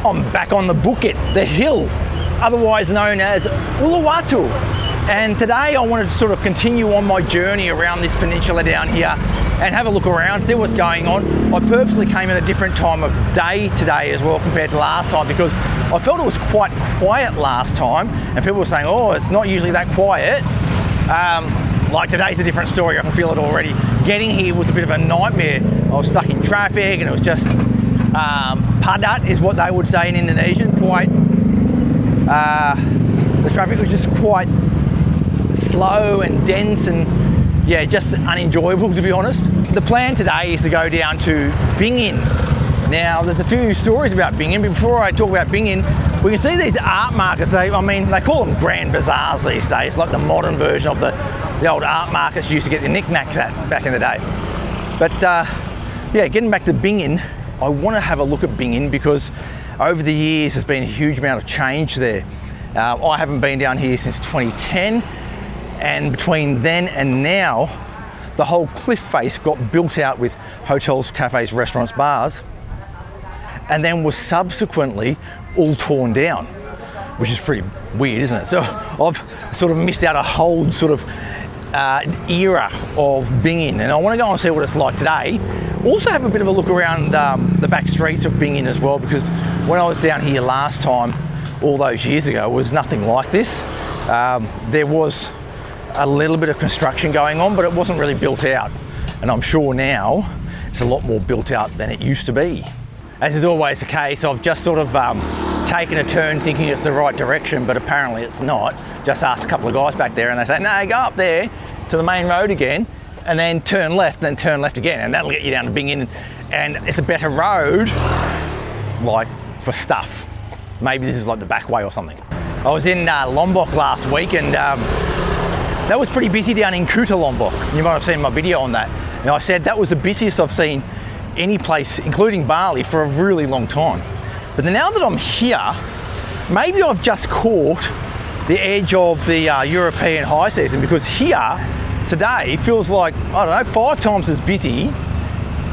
I'm back on the Bukit, the hill, otherwise known as Uluwatu. And today I wanted to sort of continue on my journey around this peninsula down here and have a look around, see what's going on. I purposely came at a different time of day today as well compared to last time, because I felt it was quite quiet last time and people were saying, oh, it's not usually that quiet. Like today's a different story, I can feel it already. Getting here was a bit of a nightmare. I was stuck in traffic and it was just padat is what they would say in Indonesian. The traffic was just quite slow and dense and yeah, just unenjoyable, to be honest. The plan today is to go down to Bingin. Now, there's a few stories about Bingin. Before I talk about Bingin, we can see these art markets. They call them grand bazaars these days, like the modern version of the old art markets you used to get the knickknacks at back in the day. But yeah, getting back to Bingin, I want to have a look at Bingin because over the years there's been a huge amount of change there. I haven't been down here since 2010, and between then and now, the whole cliff face got built out with hotels, cafes, restaurants, bars, and then was subsequently all torn down, which is pretty weird, isn't it? So I've sort of missed out a whole sort of era of Bingin, and I want to go and see what it's like today. Also have a bit of a look around the back streets of Bingin as well, because when I was down here last time, all those years ago, it was nothing like this. There was a little bit of construction going on, but it wasn't really built out. And I'm sure now it's a lot more built out than it used to be. As is always the case, I've just sort of taken a turn thinking it's the right direction, but apparently it's not. Just asked a couple of guys back there and they say, no, go up there to the main road again and then turn left, then turn left again, and that'll get you down to Bingin. And it's a better road, like for stuff. Maybe this is like the back way or something. I was in Lombok last week and that was pretty busy down in Kuta, Lombok. You might have seen my video on that. And I said that was the busiest I've seen any place, including Bali, for a really long time. But now that I'm here, maybe I've just caught the edge of the European high season, because here today feels like, I don't know, 5 times as busy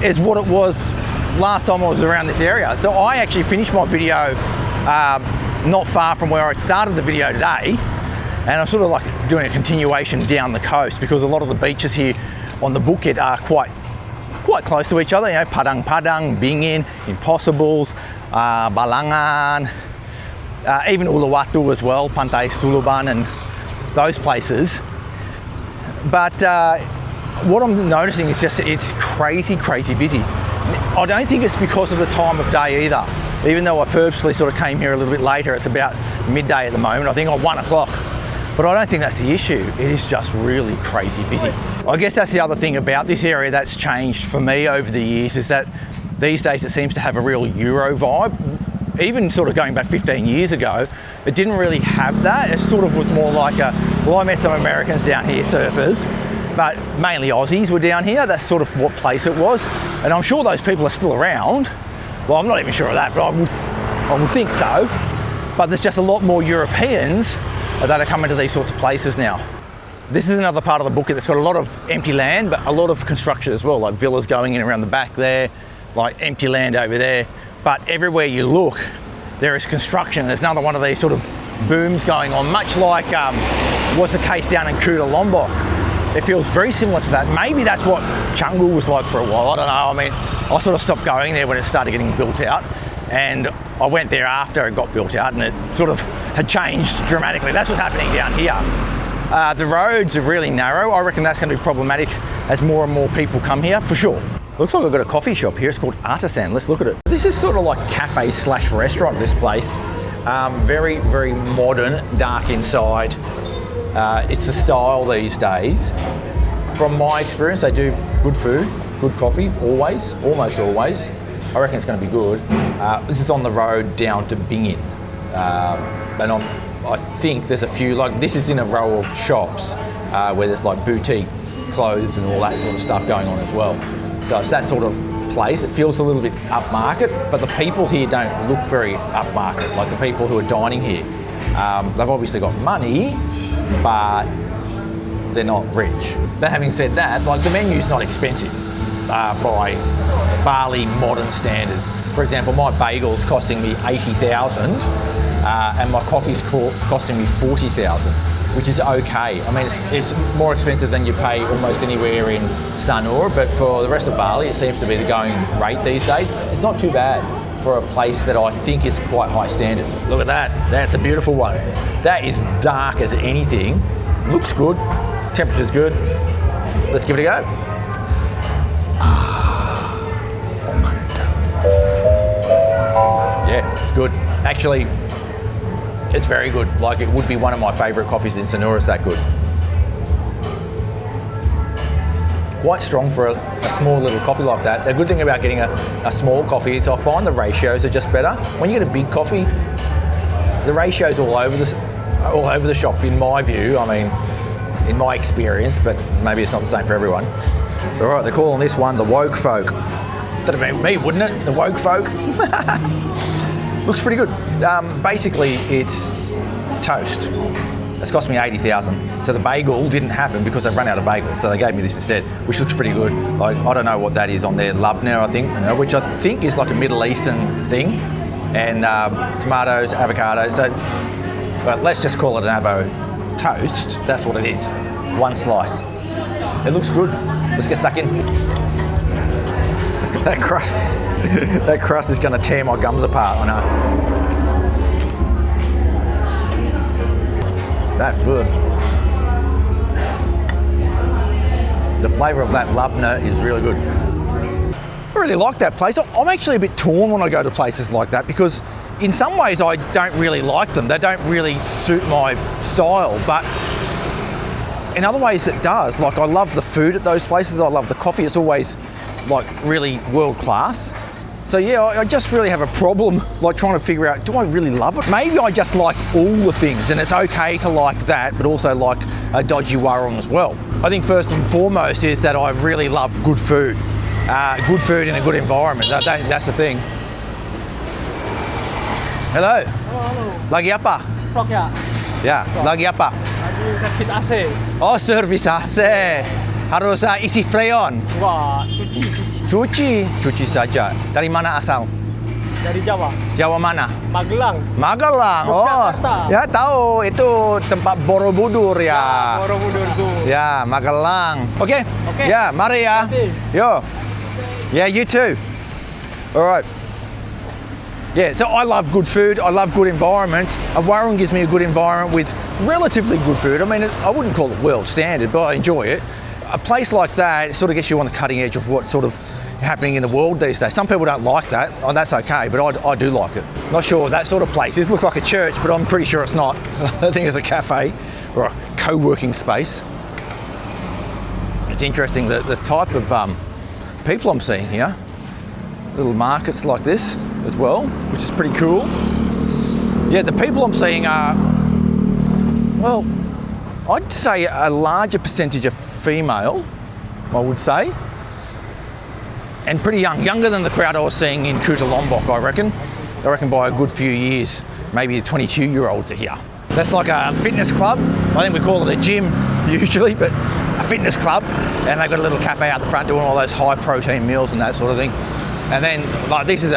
as what it was last time I was around this area. So I actually finished my video not far from where I started the video today, and I'm sort of like doing a continuation down the coast, because a lot of the beaches here on the Bukit are quite close to each other. You know, Padang, Bingin, Impossibles, Balangan, even Uluwatu as well, Pantai Suluban and those places. But what I'm noticing is just it's crazy busy. I don't think it's because of the time of day either. Even though I purposely sort of came here a little bit later, it's about midday at the moment, I think on 1 o'clock. But I don't think that's the issue. It is just really crazy busy. I guess that's the other thing about this area that's changed for me over the years, is that these days it seems to have a real Euro vibe. Even sort of going back 15 years ago, it didn't really have that. It sort of was more like well, I met some Americans down here, surfers, but mainly Aussies were down here. That's sort of what place it was. And I'm sure those people are still around. Well, I'm not even sure of that, but I would think so. But there's just a lot more Europeans that are coming to these sorts of places now. This is another part of the Bukit that's got a lot of empty land, but a lot of construction as well, like villas going in around the back there, like empty land over there. But everywhere you look, there is construction. There's another one of these sort of booms going on, much like was the case down in Kuta, Lombok. It feels very similar to that. Maybe that's what Canggu was like for a while, I don't know. I mean, I sort of stopped going there when it started getting built out, and I went there after it got built out, and it sort of had changed dramatically. That's what's happening down here. The roads are really narrow. I reckon that's going to be problematic as more and more people come here, for sure. Looks like I've got a coffee shop here. It's called Artisan. Let's look at it. This is sort of like cafe slash restaurant, this place. Very modern, dark inside. It's the style these days. From my experience, they do good food, good coffee, always, almost always. I reckon it's going to be good. This is on the road down to Bingin. And I think there's a few, like this is in a row of shops where there's like boutique clothes and all that sort of stuff going on as well. So it's that sort of place. It feels a little bit upmarket, but the people here don't look very upmarket, like the people who are dining here. They've obviously got money, but they're not rich. But having said that, like the menu's not expensive. by Bali modern standards. For example, my bagel's costing me 80,000 and my coffee's costing me 40,000, which is okay. I mean, it's more expensive than you pay almost anywhere in Sanur, but for the rest of Bali, it seems to be the going rate these days. It's not too bad for a place that I think is quite high standard. Look at that, that's a beautiful one. That is dark as anything. Looks good, temperature's good. Let's give it a go. Yeah, it's good. Actually, it's very good. Like, it would be one of my favourite coffees in Sanur, it's that good. Quite strong for a small little coffee like that. The good thing about getting a small coffee is I find the ratios are just better. When you get a big coffee, the ratios all over the shop, in my view. I mean, in my experience, but maybe it's not the same for everyone. All right, they're calling this one the woke folk. That'd be me, wouldn't it? The woke folk. Looks pretty good. Basically, it's toast. It's cost me 80,000. So the bagel didn't happen because they've run out of bagels, so they gave me this instead, which looks pretty good. Like, I don't know what that is on there, labna, I think, which I think is like a Middle Eastern thing, and tomatoes, avocado. So, but let's just call it an avo toast. That's what it is. One slice. It looks good. Let's get stuck in. That crust, that crust is going to tear my gums apart, I know. That's good. The flavour of that labna is really good. I really like that place. I'm actually a bit torn when I go to places like that because in some ways I don't really like them. They don't really suit my style, but in other ways it does. Like, I love the food at those places. I love the coffee. It's always like really world class. So yeah, I just really have a problem like trying to figure out, do I really love it? Maybe I just like all the things and it's okay to like that, but also like a dodgy warung as well. I think first and foremost is that I really love good food. Good food in a good environment. That's the thing. Hello. Halo. Lagi apa? Vlog ya? Ya, lagi apa? Lagi servis AC. Oh, servis AC. Harus isi freon. Wah, cuci. Cuci saja. Dari mana asal? Dari Jawa. Jawa mana? Magelang. Magelang. Oh, Yogyakarta. ya tahu. Itu tempat Borobudur ya. Borobudur tuh. Ya, Magelang. Oke. Oke. Ya, mari ya. Nanti. Yo. Yeah, you too. All right. Yeah, so I love good food. I love good environments. A warung gives me a good environment with relatively good food. I mean, I wouldn't call it world standard, but I enjoy it. A place like that sort of gets you on the cutting edge of what's sort of happening in the world these days. Some people don't like that, and that's okay, but I do like it. Not sure what that sort of place. This looks like a church, but I'm pretty sure it's not. I think it's a cafe or a co-working space. It's interesting the type of people I'm seeing here. Little markets like this as well, which is pretty cool. Yeah, the people I'm seeing are, well, I'd say a larger percentage of female, I would say, and pretty young, younger than the crowd I was seeing in Kuta Lombok, I reckon. I reckon by a good few years, maybe 22-year-olds are here. That's like a fitness club. I think we call it a gym usually, but a fitness club, and they've got a little cafe out the front doing all those high protein meals and that sort of thing. And then, like, this is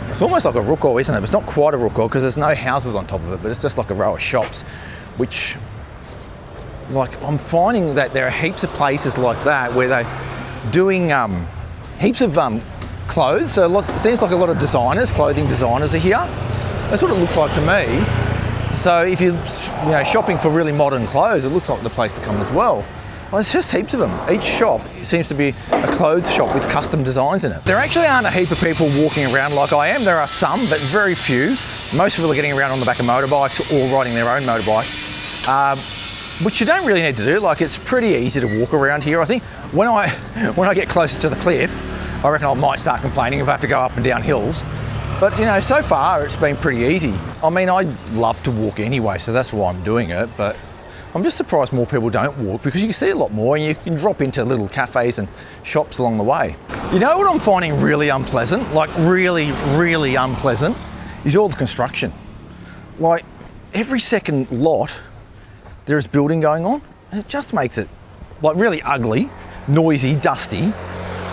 it's almost like a ruko, isn't it? It's not quite a ruko because there's no houses on top of it, but it's just like a row of shops, which, like, I'm finding that there are heaps of places like that where they're doing heaps of clothes. So it seems like a lot of designers, clothing designers are here. That's what it looks like to me. So if you're shopping for really modern clothes, it looks like the place to come as well. Well, there's just heaps of them. Each shop seems to be a clothes shop with custom designs in it. There actually aren't a heap of people walking around like I am. There are some, but very few. Most people are getting around on the back of motorbikes or riding their own motorbike, which you don't really need to do. Like, it's pretty easy to walk around here. I think when I get closer to the cliff, I reckon I might start complaining if I have to go up and down hills. But so far it's been pretty easy. I mean, I love to walk anyway, so that's why I'm doing it. But I'm just surprised more people don't walk because you can see a lot more and you can drop into little cafes and shops along the way. You know what I'm finding really unpleasant, like really, really unpleasant, is all the construction. Like, every second lot, there's building going on, and it just makes it like really ugly, noisy, dusty.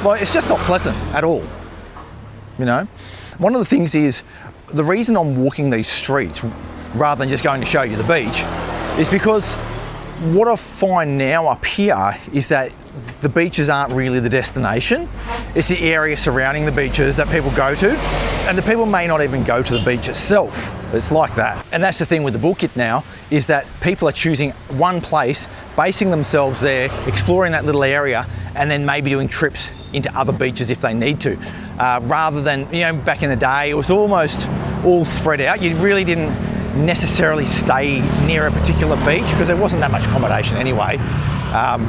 Like, it's just not pleasant at all, you know. One of the things is, the reason I'm walking these streets rather than just going to show you the beach is because what I find now up here is that the beaches aren't really the destination. It's the area surrounding the beaches that people go to, and the people may not even go to the beach itself. It's like that. And that's the thing with the Bukit now, is that people are choosing one place, basing themselves there, exploring that little area, and then maybe doing trips into other beaches if they need to. Rather than, you know, back in the day, it was almost all spread out. You really didn't necessarily stay near a particular beach because there wasn't that much accommodation anyway.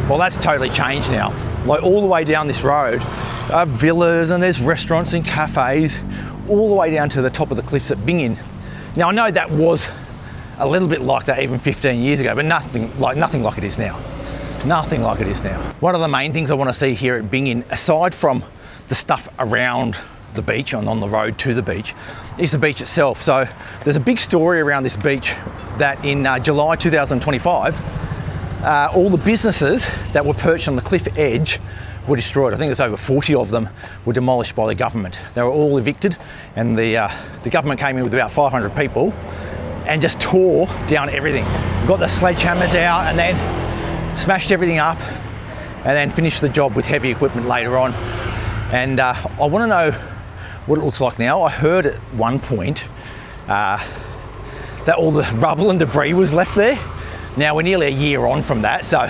Well, that's totally changed now. Like, all the way down this road are villas, and there's restaurants and cafes all the way down to the top of the cliffs at Bingin. Now, I know that was a little bit like that even 15 years ago, but nothing like it is now. Nothing like it is now. One of the main things I want to see here at Bingin, aside from the stuff around the beach and on the road to the beach, is the beach itself. So there's a big story around this beach that in July 2025, all the businesses that were perched on the cliff edge were destroyed. I think there's over 40 of them were demolished by the government. They were all evicted, and the government came in with about 500 people and just tore down everything. Got the sledgehammers out and then smashed everything up, and then finished the job with heavy equipment later on. And I want to know what it looks like now. I heard at one point that all the rubble and debris was left there. Now we're nearly a year on from that, so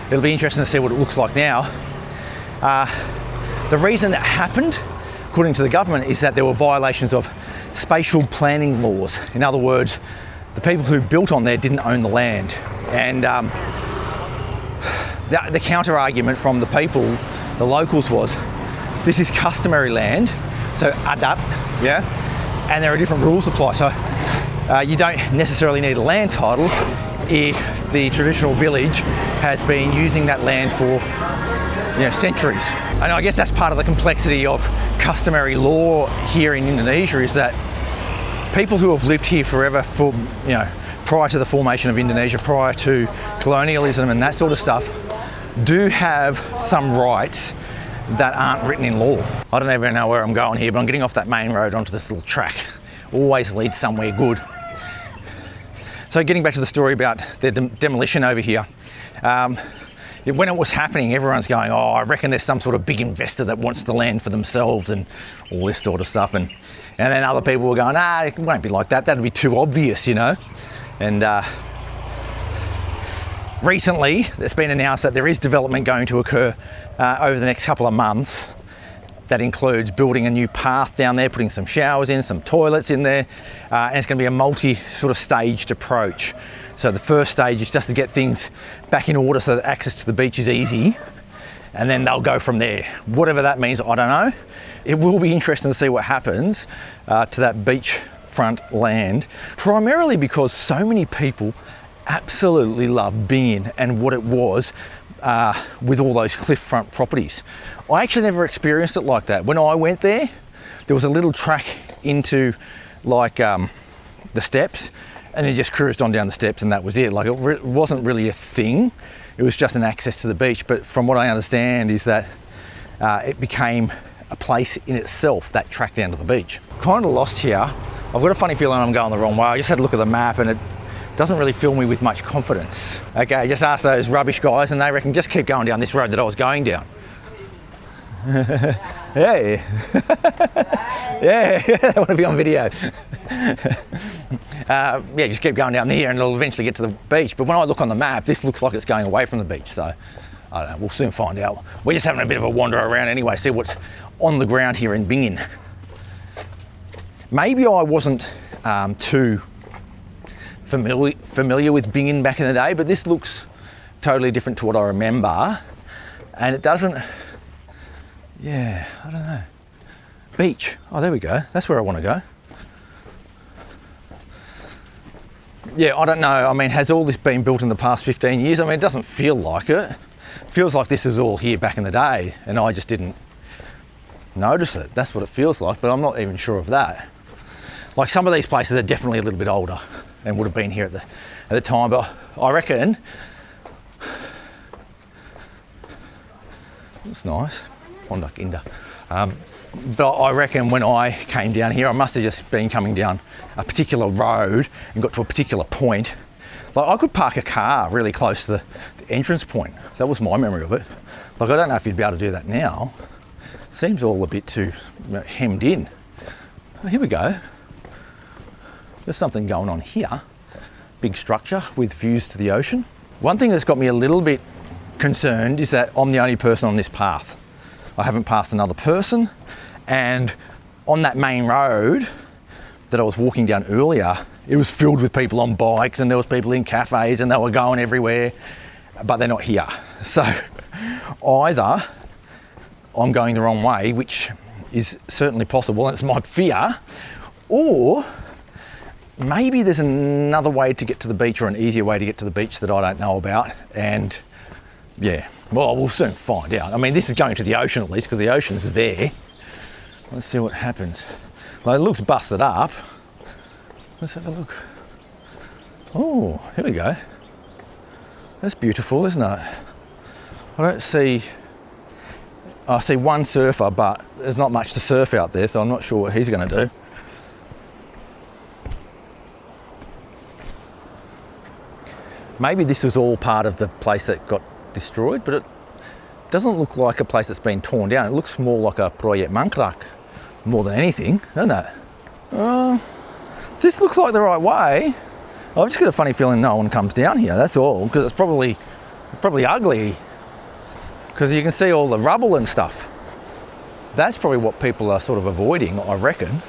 it'll be interesting to see what it looks like now. The reason that happened, according to the government, is that there were violations of spatial planning laws. In other words, the people who built on there didn't own the land. And the counter argument from the people, the locals, was this is customary land, so adat, yeah, and there are different rules apply. So you don't necessarily need a land title if the traditional village has been using that land for, you know, centuries. And I guess that's part of the complexity of customary law here in Indonesia, is that people who have lived here forever, for, you know, prior to the formation of Indonesia, prior to colonialism and that sort of stuff, do have some rights that aren't written in law. I don't even know where I'm going here, but I'm getting off that main road onto this little track. Always leads somewhere good. So getting back to the story about the demolition over here, when it was happening, everyone's going, oh, I reckon there's some sort of big investor that wants the land for themselves and all this sort of stuff. And then other people were going, it won't be like that. That'd be too obvious, you know. And recently, it's been announced that there is development going to occur over the next couple of months. That includes building a new path down there, putting some showers in, some toilets in there, and it's going to be a multi-staged approach. So the first stage is just to get things back in order so that access to the beach is easy, and then they'll go from there. Whatever that means, I don't know. It will be interesting to see what happens to that beachfront land, primarily because so many people absolutely love Bingin and what it was with all those cliffront properties. I actually never experienced it like that. When I went there was a little track into like the steps, and then just cruised on down the steps, and that was it. Like, it wasn't really a thing. It was just an access to the beach. But from what I understand is that it became a place in itself, that track down to the beach. Kind of lost here. I've got a funny feeling I'm going the wrong way. I just had a look at the map and it doesn't really fill me with much confidence. Okay, I just asked those rubbish guys and they reckon just keep going down this road that I was going down. Hey. Yeah, they want to be on video. Yeah, just keep going down there and it'll eventually get to the beach. But when I look on the map, this looks like it's going away from the beach. So I don't know, we'll soon find out. We're just having a bit of a wander around anyway, see what's on the ground here in Bingin. Maybe I wasn't too familiar with Bingin back in the day, but this looks totally different to what I remember. And it doesn't, yeah, I don't know. Beach, oh, there we go. That's where I want to go. Yeah, I don't know. I mean, has all this been built in the past 15 years? I mean, it doesn't feel like it. It feels like this was all here back in the day and I just didn't notice it. That's what it feels like, but I'm not even sure of that. Like, some of these places are definitely a little bit older and would have been here at the time, but I reckon it's nice. Pondak Indah. But I reckon when I came down here, I must have just been coming down a particular road and got to a particular point. Like I could park a car really close to the entrance point. That was my memory of it. Like I don't know if you'd be able to do that now. Seems all a bit too hemmed in. Oh, here we go. There's something going on here. Big structure with views to the ocean. One thing that's got me a little bit concerned is that I'm the only person on this path. I haven't passed another person, and on that main road that I was walking down earlier, it was filled with people on bikes, and there was people in cafes, and they were going everywhere, but they're not here. So either I'm going the wrong way, which is certainly possible, and it's my fear, or maybe there's another way to get to the beach, or an easier way to get to the beach that I don't know about. And yeah, well, we'll soon find out. I mean, this is going to the ocean at least, because the ocean's there. Let's see what happens. Well, it looks busted up. Let's have a look. Oh, here we go. That's beautiful, isn't it? I see one surfer, but there's not much to surf out there, so I'm not sure what he's going to do. Maybe this was all part of the place that got destroyed, but it doesn't look like a place that's been torn down. It looks more like a proyek mangkrak more than anything, doesn't it? This looks like the right way. I've just got a funny feeling no one comes down here, that's all, because it's probably ugly, because you can see all the rubble and stuff. That's probably what people are sort of avoiding, I reckon.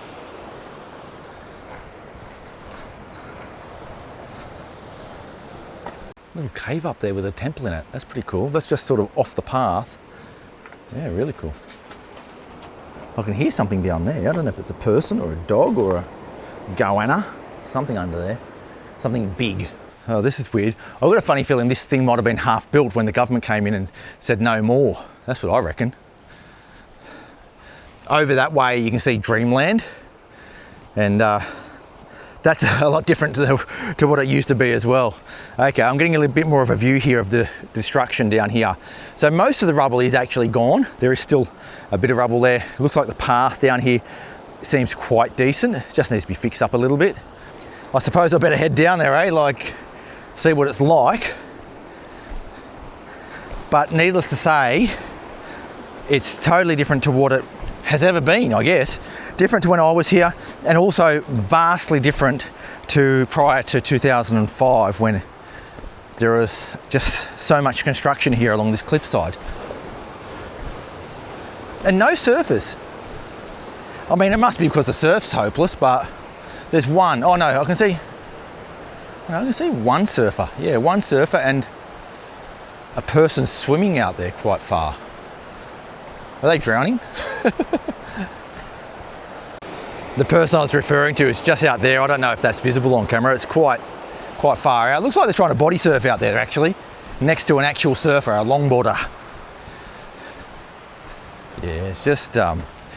Little cave up there with a temple in it. That's pretty cool. That's just sort of off the path. Yeah, really cool. I can hear something down there. I don't know if it's a person or a dog or a goanna. Something under there. Something big. Oh, this is weird. I've got a funny feeling this thing might have been half built when the government came in and said no more. That's what I reckon. Over that way you can see Dreamland. And that's a lot different to what it used to be as well. Okay, I'm getting a little bit more of a view here of the destruction down here. So most of the rubble is actually gone. There is still a bit of rubble there. It looks like the path down here seems quite decent. It just needs to be fixed up a little bit. I suppose I better head down there, eh? Like, see what it's like. But needless to say, it's totally different to what it has ever been, I guess. Different to when I was here, and also vastly different to prior to 2005, when there was just so much construction here along this cliffside. And no surfers. I mean, it must be because the surf's hopeless, but there's one. Oh no, I can see one surfer. Yeah, one surfer and a person swimming out there quite far. Are they drowning? The person I was referring to is just out there. I don't know if that's visible on camera. It's quite far out. It looks like they're trying to body surf out there actually, next to an actual surfer, a longboarder. Yeah, it's just,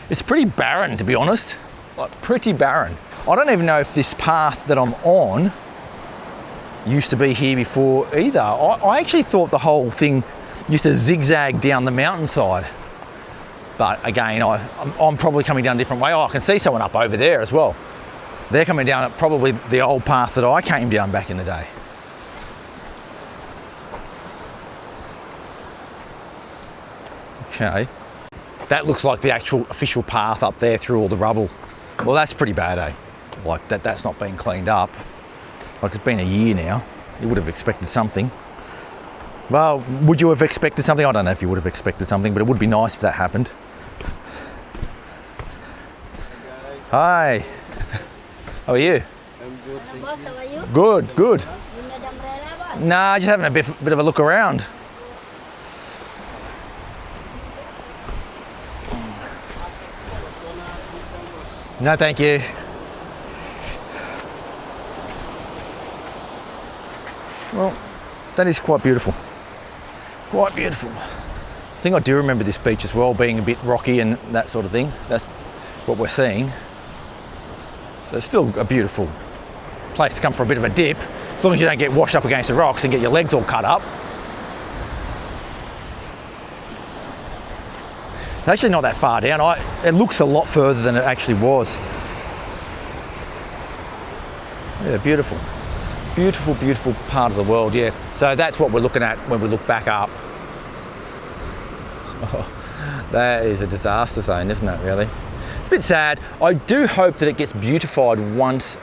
it's pretty barren, to be honest. Like, pretty barren. I don't even know if this path that I'm on used to be here before either. I actually thought the whole thing used to zigzag down the mountainside. But again, I'm probably coming down a different way. Oh, I can see someone up over there as well. They're coming down at probably the old path that I came down back in the day. Okay. That looks like the actual official path up there through all the rubble. Well, that's pretty bad, eh? Like that's not been cleaned up. Like, it's been a year now. You would have expected something. Well, would you have expected something? I don't know if you would have expected something, but it would be nice if that happened. Hi. How are you? I'm good. Boss, how are you? Good, good. You need umbrella, boss? Nah, just having a bit of a look around. No, thank you. Well, that is quite beautiful. Quite beautiful. I think I do remember this beach as well, being a bit rocky and that sort of thing. That's what we're seeing. So it's still a beautiful place to come for a bit of a dip, as long as you don't get washed up against the rocks and get your legs all cut up. It's actually not that far down. It looks a lot further than it actually was. Yeah, beautiful. Beautiful, beautiful part of the world, yeah. So that's what we're looking at when we look back up. Oh, that is a disaster zone, isn't it, really? It's a bit sad. I do hope that it gets beautified once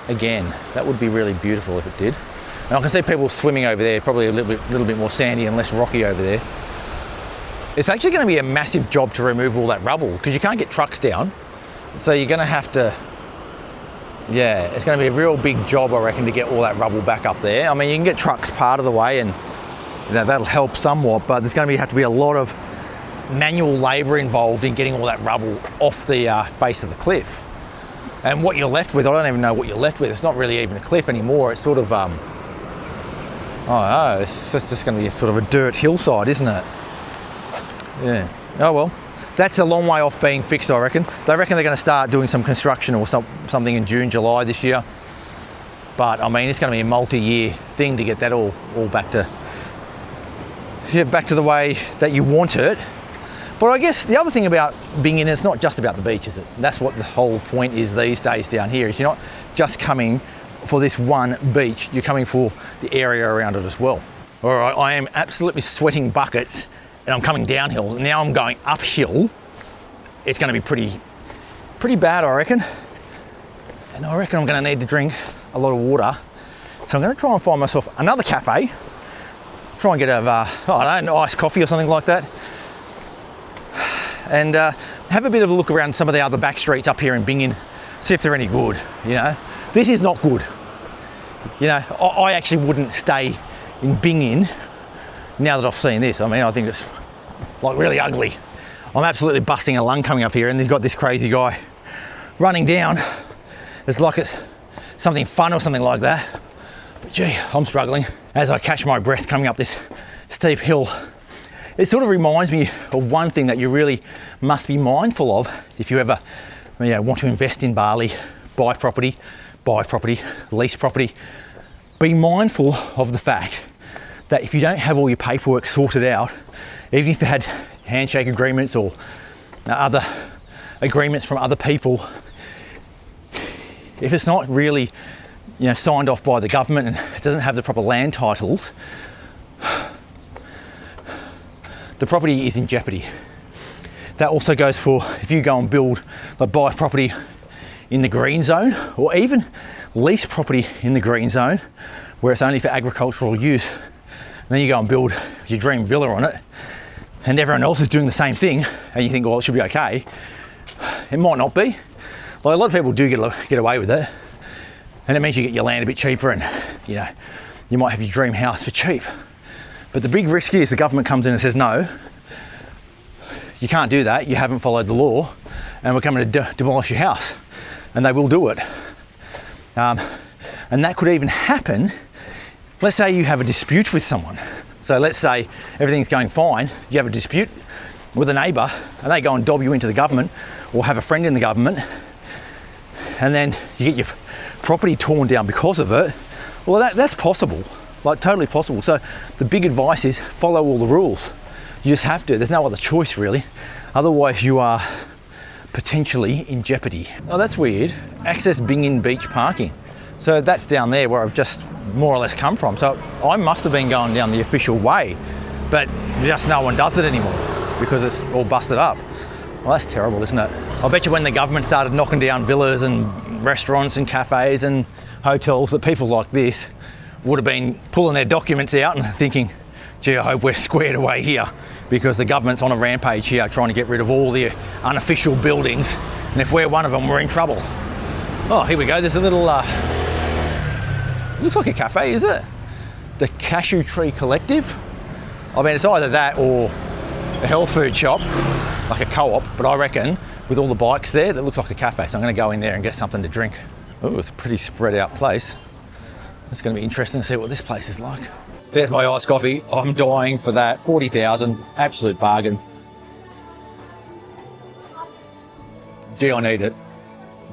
again. That would be really beautiful if it did. And I can see people swimming over there, probably a little bit more sandy and less rocky over there. It's actually going to be a massive job to remove all that rubble because you can't get trucks down. So you're going to have to, yeah, it's going to be a real big job, I reckon, to get all that rubble back up there. I mean, you can get trucks part of the way and you know, that'll help somewhat, but there's going to have to be a lot of manual labour involved in getting all that rubble off the face of the cliff. And what you're left with, I don't even know what you're left with. It's not really even a cliff anymore. It's sort of, I don't know, it's just going to be a sort of a dirt hillside, isn't it? Yeah. Oh well, that's a long way off being fixed, I reckon. They reckon they're going to start doing some construction or something in June, July this year. But I mean, it's going to be a multi-year thing to get that all back to, yeah, back to the way that you want it. But I guess the other thing about Bingin, it's not just about the beach, is it? That's what the whole point is these days down here, is you're not just coming for this one beach, you're coming for the area around it as well. All right, I am absolutely sweating buckets and I'm coming downhill. Now I'm going uphill. It's going to be pretty bad, I reckon. And I reckon I'm going to need to drink a lot of water. So I'm going to try and find myself another cafe. Try and get a, I don't know, iced coffee or something like that. And have a bit of a look around some of the other back streets up here in Bingin. See if they're any good, you know. This is not good. You know, I actually wouldn't stay in Bingin now that I've seen this. I mean, I think it's like really ugly. I'm absolutely busting a lung coming up here and he's got this crazy guy running down. It's like it's something fun or something like that. But gee, I'm struggling as I catch my breath coming up this steep hill. It sort of reminds me of one thing that you really must be mindful of if you ever, you know, want to invest in Bali, buy property, lease property. Be mindful of the fact that if you don't have all your paperwork sorted out, even if you had handshake agreements or other agreements from other people, if it's not really, you know, signed off by the government and it doesn't have the proper land titles, the property is in jeopardy. That also goes for if you go and build, like buy property in the green zone or even lease property in the green zone where it's only for agricultural use. And then you go and build your dream villa on it and everyone else is doing the same thing and you think, well, it should be okay. It might not be. Like a lot of people do get away with it and it means you get your land a bit cheaper and, you know, you might have your dream house for cheap. But the big risk is the government comes in and says, no, you can't do that, you haven't followed the law and we're coming to demolish your house. And they will do it. And that could even happen, let's say you have a dispute with someone. So let's say everything's going fine, you have a dispute with a neighbour and they go and dob you into the government or have a friend in the government and then you get your property torn down because of it. Well, that's possible, like totally possible. So the big advice is follow all the rules. You just have to, there's no other choice really. Otherwise you are potentially in jeopardy. Oh, that's weird. Access Bingin beach parking. So that's down there where I've just more or less come from. So I must have been going down the official way, but just no one does it anymore because it's all busted up. Well, that's terrible, isn't it? I bet you when the government started knocking down villas and restaurants and cafes and hotels, that people like this would have been pulling their documents out and thinking, gee, I hope we're squared away here because the government's on a rampage here trying to get rid of all the unofficial buildings. And if we're one of them, we're in trouble. Oh, here we go. There's a little, looks like a cafe, is it? The Cashew Tree Collective. I mean, it's either that or a health food shop, like a co-op, but I reckon with all the bikes there, that looks like a cafe. So I'm gonna go in there and get something to drink. Oh, it's a pretty spread out place. It's gonna be interesting to see what this place is like. There's my iced coffee. I'm dying for that. 40,000, absolute bargain. Gee, I need it.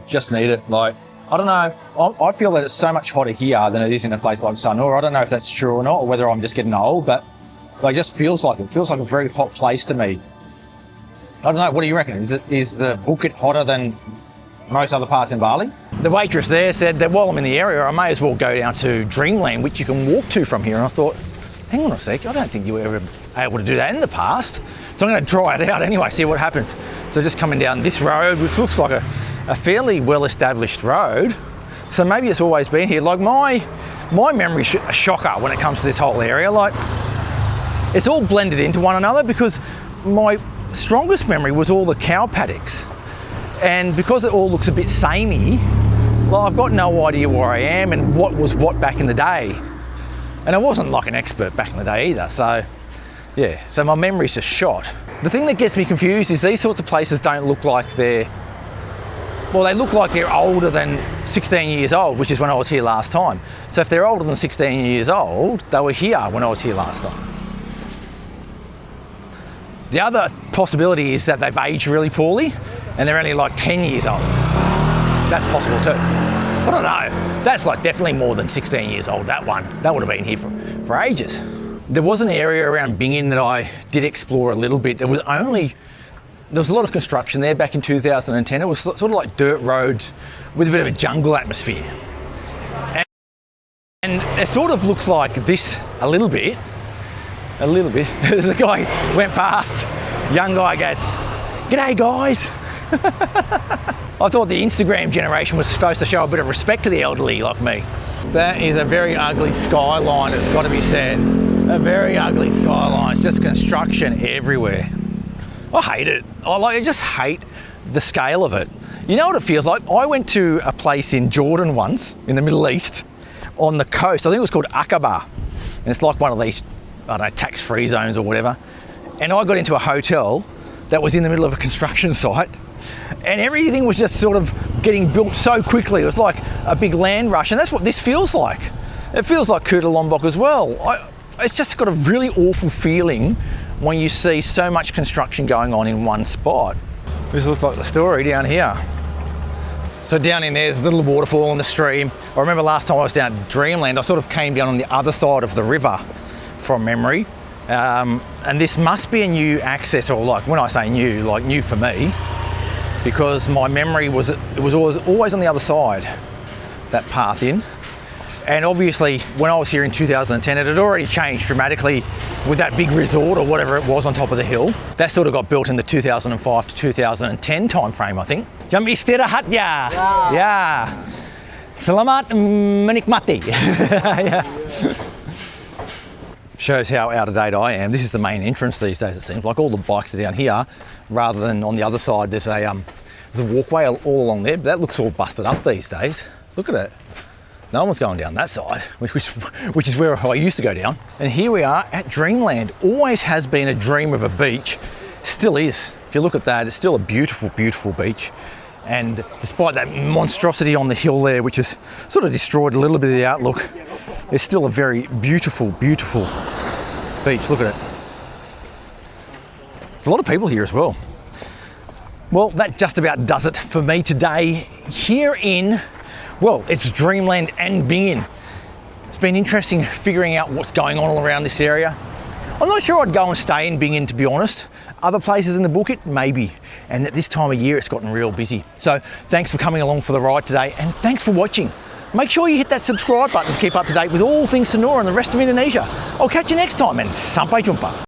Just need it. Like, I don't know. I feel that it's so much hotter here than it is in a place like Sanur. I don't know if that's true or not, or whether I'm just getting old, but it just feels like it. It feels like a very hot place to me. I don't know, what do you reckon? Is the Bukit hotter than most other parts in Bali? The waitress there said that while I'm in the area, I may as well go down to Dreamland, which you can walk to from here. And I thought, hang on a sec, I don't think you were ever able to do that in the past. So I'm going to try it out anyway, see what happens. So just coming down this road, which looks like a fairly well-established road. So maybe it's always been here. Like my memory's a shocker when it comes to this whole area. Like, it's all blended into one another because my strongest memory was all the cow paddocks. And because it all looks a bit samey, well, I've got no idea where I am and what was what back in the day. And I wasn't like an expert back in the day either, so yeah, so my memory's just shot. The thing that gets me confused is these sorts of places don't look like they look like they're older than 16 years old, which is when I was here last time. So if they're older than 16 years old, they were here when I was here last time. The other possibility is that they've aged really poorly and they're only like 10 years old. That's possible too. I don't know. That's like definitely more than 16 years old, that one. That would have been here for ages. There was an area around Bingin that I did explore a little bit. There was a lot of construction there back in 2010. It was sort of like dirt roads with a bit of a jungle atmosphere. And it sort of looks like this a little bit. There's a guy went past, young guy goes, "G'day guys." I thought the Instagram generation was supposed to show a bit of respect to the elderly like me. That is a very ugly skyline, it's got to be said. A very ugly skyline, just construction everywhere. I hate it. I just hate the scale of it. You know what it feels like? I went to a place in Jordan once, in the Middle East, on the coast. I think it was called Aqaba. And it's like one of these, I don't know, tax-free zones or whatever. And I got into a hotel that was in the middle of a construction site. And everything was just sort of getting built so quickly. It was like a big land rush. And that's what this feels like. It feels like Kuta Lombok as well. It's just got a really awful feeling when you see so much construction going on in one spot. This looks like the story down here. So down in there's a little waterfall in the stream. I remember last time I was down at Dreamland, I sort of came down on the other side of the river from memory. And this must be a new access, or like when I say new, like new for me, because my memory was it was always on the other side, that path in. And obviously when I was here in 2010, it had already changed dramatically with that big resort or whatever it was on top of the hill. That sort of got built in the 2005 to 2010 timeframe, I think. Jam istirahat ya. Yeah. Selamat menikmati. Yeah. Shows how out of date I am. This is the main entrance these days, it seems. Like all the bikes are down here, rather than on the other side. There's a walkway all along there, but that looks all busted up these days. Look at it. No one's going down that side, which is where I used to go down. And here we are at Dreamland. Always has been a dream of a beach. Still is. If you look at that, it's still a beautiful, beautiful beach. And despite that monstrosity on the hill there, which has sort of destroyed a little bit of the outlook, it's still a very beautiful, beautiful beach. Look at it. There's a lot of people here as well. Well, that just about does it for me today here in, well, it's Dreamland and Bingin. It's been interesting figuring out what's going on all around this area. I'm not sure I'd go and stay in Bingin, to be honest. Other places in the Bukit, maybe. And at this time of year, it's gotten real busy. So thanks for coming along for the ride today, and thanks for watching. Make sure you hit that subscribe button to keep up to date with all things Sonora and the rest of Indonesia. I'll catch you next time, and sampai jumpa.